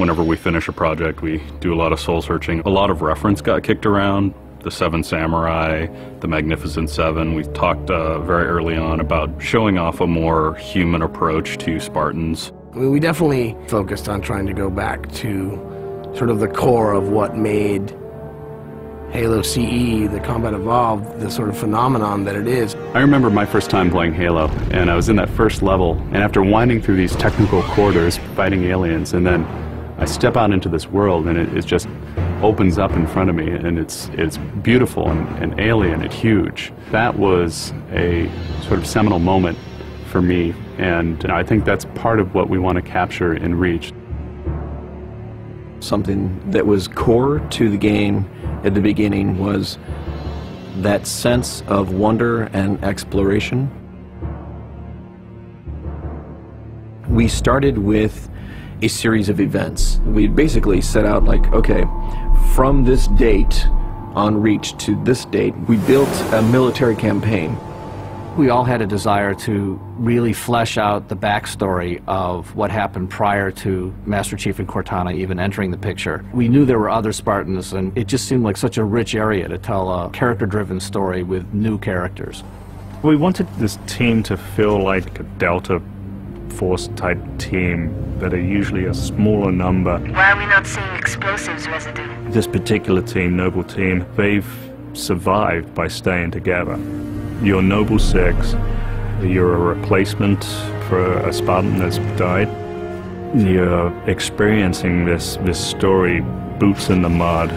Whenever we finish a project, we do a lot of soul searching. A lot of reference got kicked around. The Seven Samurai, the Magnificent Seven. We talked very early on about showing off a more human approach to Spartans. We definitely focused on trying to go back to sort of the core of what made Halo CE, the Combat Evolved, the sort of phenomenon that it is. I remember my first time playing Halo, and I was in that first level, and after winding through these technical corridors, fighting aliens, and then I step out into this world, and it just opens up in front of me, and it's beautiful and alien and huge. That was a sort of seminal moment for me, and I think that's part of what we want to capture in Reach. Something that was core to the game at the beginning was that sense of wonder and exploration. We started with a series of events. We basically set out like, okay, from this date on Reach to this date, we built a military campaign. We all had a desire to really flesh out the backstory of what happened prior to Master Chief and Cortana even entering the picture. We knew there were other Spartans, and it just seemed like such a rich area to tell a character-driven story with new characters. We wanted this team to feel like a Delta Force type team that are usually a smaller number. Why are we not seeing explosives residue? This particular team, Noble Team, they've survived by staying together. You're Noble 6, you're a replacement for a Spartan that's died. You're experiencing this story, boots in the mud.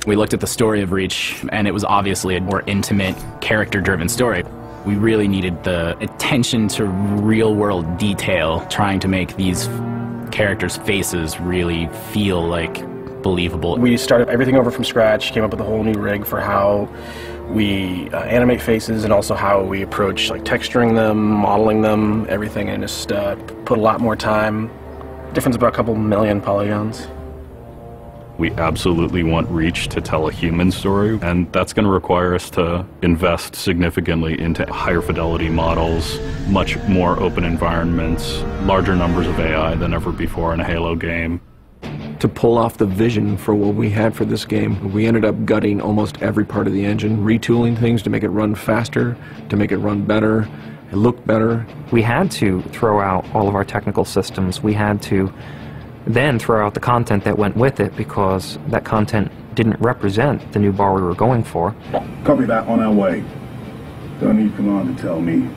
We looked at the story of Reach, and it was obviously a more intimate, character-driven story. We really needed the attention to real-world detail, trying to make these characters' faces really feel like believable. We started everything over from scratch, came up with a whole new rig for how we animate faces and also how we approach like texturing them, modeling them, everything, and just put a lot more time. Difference about a couple million polygons. We absolutely want Reach to tell a human story, and that's going to require us to invest significantly into higher fidelity models, much more open environments, larger numbers of AI than ever before in a Halo game. To pull off the vision for what we had for this game, we ended up gutting almost every part of the engine, retooling things to make it run faster, to make it run better, it looked better. We had to throw out all of our technical systems. We had to then throw out the content that went with it because that content didn't represent the new bar we were going for. Copy that, on our way. Don't need command to tell me.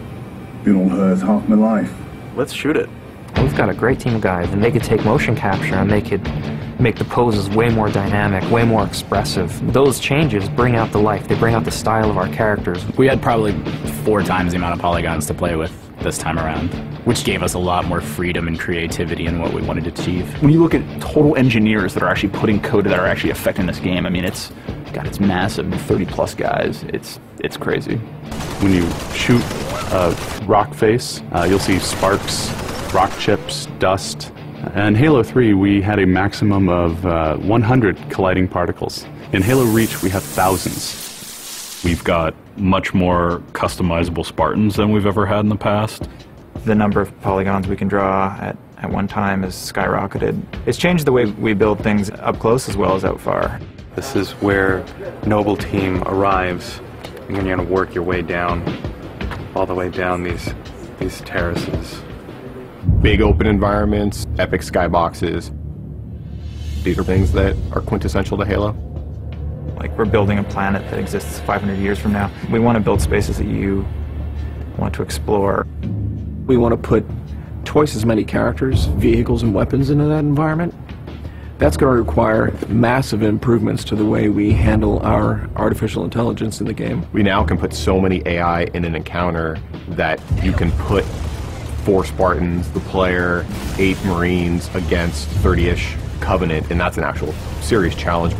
Been on Earth half my life. Let's shoot it. We've got a great team of guys, and they could take motion capture and they could make the poses way more dynamic, way more expressive. Those changes bring out the life, they bring out the style of our characters. We had probably 4 times the amount of polygons to play with this time around, which gave us a lot more freedom and creativity in what we wanted to achieve. When you look at total engineers that are actually putting code that are actually affecting this game, I mean, it's massive, 30+ guys. It's crazy. When you shoot a rock face, you'll see sparks, rock chips, dust. In Halo 3, we had a maximum of 100 colliding particles. In Halo Reach, we have thousands. We've got much more customizable Spartans than we've ever had in the past. The number of polygons we can draw at one time has skyrocketed. It's changed the way we build things up close as well as out far. This is where Noble Team arrives, and you're going to work your way down, all the way down these terraces. Big open environments, epic skyboxes. These are things that are quintessential to Halo. Like, we're building a planet that exists 500 years from now. We want to build spaces that you want to explore. We want to put twice as many characters, vehicles, and weapons into that environment. That's going to require massive improvements to the way we handle our artificial intelligence in the game. We now can put so many AI in an encounter that you can put 4 Spartans, the player, 8 Marines against 30-ish Covenant, and that's an actual serious challenge.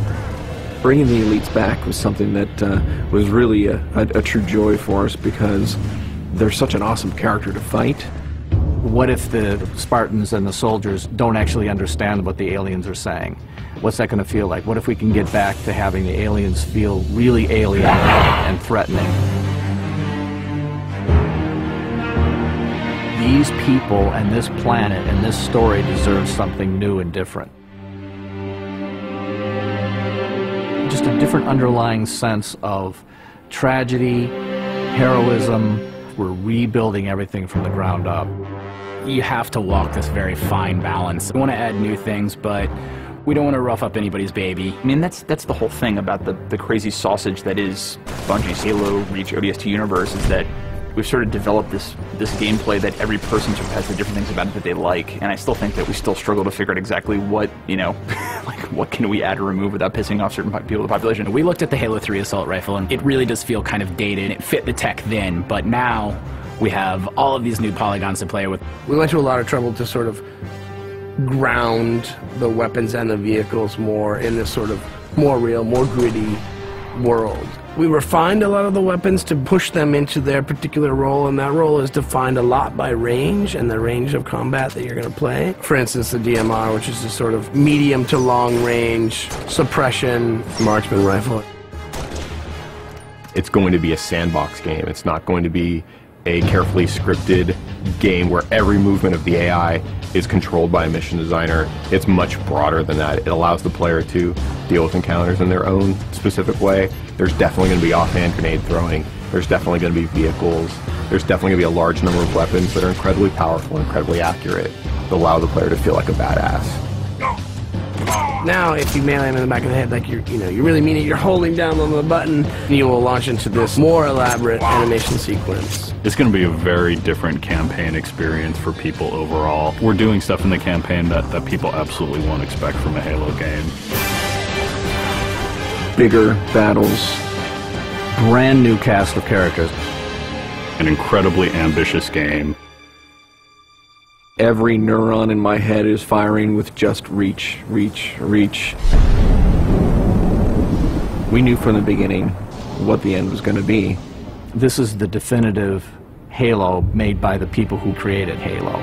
Bringing the elites back was something that was really a true joy for us because they're such an awesome character to fight. What if the Spartans and the soldiers don't actually understand what the aliens are saying? What's that going to feel like? What if we can get back to having the aliens feel really alien and threatening? The these people and this planet and this story deserve something new and different. Just a different underlying sense of tragedy, heroism. We're rebuilding everything from the ground up. You have to walk this very fine balance. We want to add new things, but we don't want to rough up anybody's baby. I mean, that's the whole thing about the crazy sausage that is Bungie's Halo Reach ODST universe, is that we've sort of developed this gameplay that every person sort of has the different things about it that they like, and I still think that we still struggle to figure out exactly what, you know, like what can we add or remove without pissing off certain people of the population. We looked at the Halo 3 assault rifle, and it really does feel kind of dated. It fit the tech then, but now we have all of these new polygons to play with. We went to a lot of trouble to sort of ground the weapons and the vehicles more in this sort of more real, more gritty world. We refined a lot of the weapons to push them into their particular role, and that role is defined a lot by range and the range of combat that you're going to play. For instance, the DMR, which is a sort of medium to long range suppression marksman rifle. It's going to be a sandbox game. It's not going to be a carefully scripted game where every movement of the AI is controlled by a mission designer. It's much broader than that. It allows the player to deal with encounters in their own specific way. There's definitely going to be offhand grenade throwing. There's definitely going to be vehicles. There's definitely going to be a large number of weapons that are incredibly powerful, incredibly accurate, that allow the player to feel like a badass. Now, if you melee him in the back of the head like you really mean it, you're holding down on the button, and you will launch into this more elaborate animation sequence. It's going to be a very different campaign experience for people overall. We're doing stuff in the campaign that people absolutely won't expect from a Halo game. Bigger battles, brand new cast of characters. An incredibly ambitious game. Every neuron in my head is firing with just reach, reach, reach. We knew from the beginning what the end was going to be. This is the definitive Halo made by the people who created Halo.